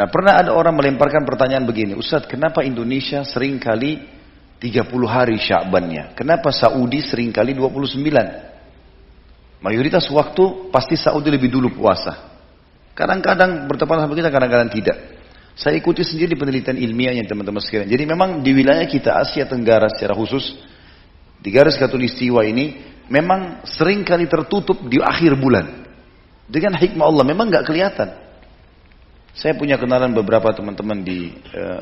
Nah, pernah ada orang melemparkan pertanyaan begini, Ustadz, kenapa Indonesia sering kali 30 hari Sya'bannya? Kenapa Saudi sering kali 29? Mayoritas waktu pasti Saudi lebih dulu puasa. Kadang-kadang bertepatan sama kita, kadang-kadang tidak. Saya ikuti sendiri penelitian ilmiahnya teman-teman sekalian. Jadi memang di wilayah kita Asia Tenggara secara khusus, di garis khatulistiwa ini, memang sering kali tertutup di akhir bulan. Dengan hikmah Allah, memang nggak kelihatan. Saya punya kenalan beberapa teman-teman di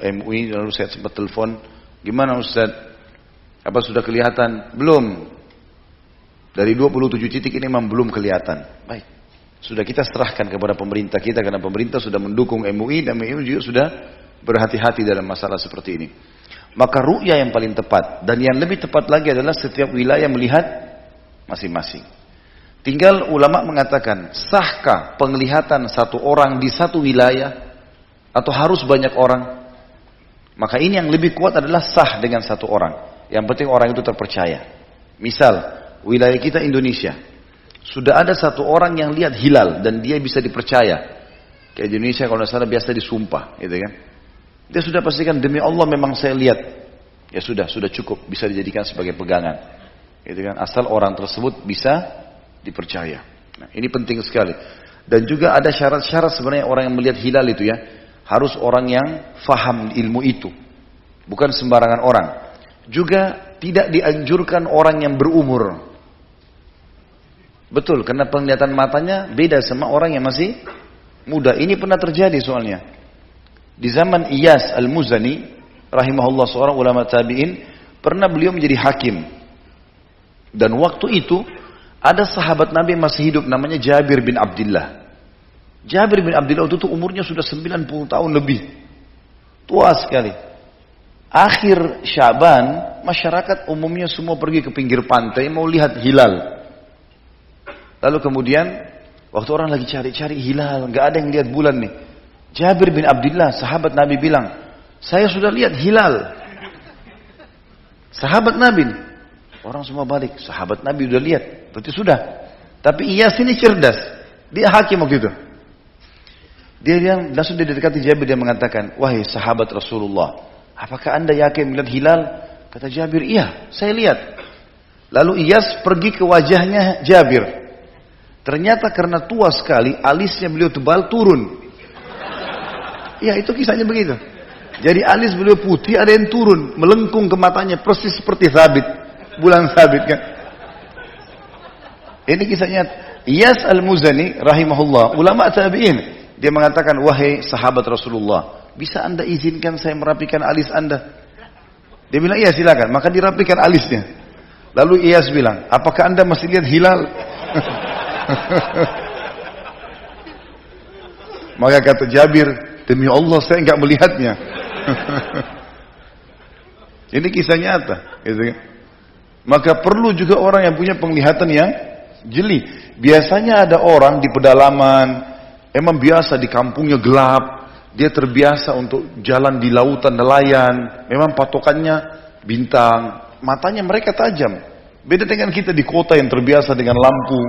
MUI, lalu saya sempat telepon, gimana Ustaz? Apa sudah kelihatan? Belum. Dari 27 titik ini memang belum kelihatan. Baik. Sudah kita serahkan kepada pemerintah kita, karena pemerintah sudah mendukung MUI, dan MUI juga sudah berhati-hati dalam masalah seperti ini. Maka ru'yah yang paling tepat, dan yang lebih tepat lagi adalah setiap wilayah melihat masing-masing. Tinggal ulama mengatakan, sahkah penglihatan satu orang di satu wilayah atau harus banyak orang? Maka ini yang lebih kuat adalah sah dengan satu orang. Yang penting orang itu terpercaya. Misal, wilayah kita Indonesia, sudah ada satu orang yang lihat hilal dan dia bisa dipercaya. Kayak Indonesia kalau tidak salah biasa disumpah, gitu kan? Dia sudah pastikan demi Allah memang saya lihat. Ya sudah cukup, bisa dijadikan sebagai pegangan. Gitu kan? Asal orang tersebut bisa dipercaya. Nah, ini penting sekali. Dan juga ada syarat-syarat sebenarnya orang yang melihat hilal itu ya, harus orang yang faham ilmu itu. Bukan sembarangan orang. Juga tidak dianjurkan orang yang berumur. Betul, karena penglihatan matanya beda sama orang yang masih muda. Ini pernah terjadi soalnya. Di zaman Iyas Al-Muzani, rahimahullah, seorang ulama tabi'in, pernah beliau menjadi hakim. Dan waktu itu, ada sahabat Nabi yang masih hidup, namanya Jabir bin Abdullah. Jabir bin Abdullah itu umurnya sudah 90 tahun lebih. Tua sekali. Akhir Sya'ban, masyarakat umumnya semua pergi ke pinggir pantai, mau lihat hilal. Lalu kemudian, waktu orang lagi cari-cari hilal, nggak ada yang lihat bulan nih. Jabir bin Abdullah, sahabat Nabi bilang, saya sudah lihat hilal. Sahabat Nabi. Orang semua balik, sahabat Nabi sudah lihat. Berarti sudah. Tapi Iyas ini cerdas. Dia hakim waktu itu. Dia bilang, langsung dia dekati Jabir, dia mengatakan, wahai sahabat Rasulullah, apakah anda yakin melihat hilal? Kata Jabir, iya, saya lihat. Lalu Iyas pergi ke wajahnya Jabir. Ternyata karena tua sekali, alisnya beliau tebal turun. Iya, itu kisahnya begitu. Jadi alis beliau putih, ada yang turun, melengkung ke matanya, persis seperti sabit. Bulan sabit kan. Ini kisahnya Iyas Al-Muzani rahimahullah, ulama tabi'in. Dia mengatakan, wahai sahabat Rasulullah, bisa anda izinkan saya merapikan alis anda? Dia bilang, iya silakan. Maka dirapikan alisnya. Lalu Iyas bilang, apakah anda masih lihat hilal? Maka kata Jabir, demi Allah saya enggak melihatnya. Ini kisah nyata, gitu kan? Maka perlu juga orang yang punya penglihatan yang jeli. Biasanya ada orang di pedalaman, emang biasa di kampungnya gelap, dia terbiasa untuk jalan di lautan nelayan, memang patokannya bintang, matanya mereka tajam. Beda dengan kita di kota yang terbiasa dengan lampu,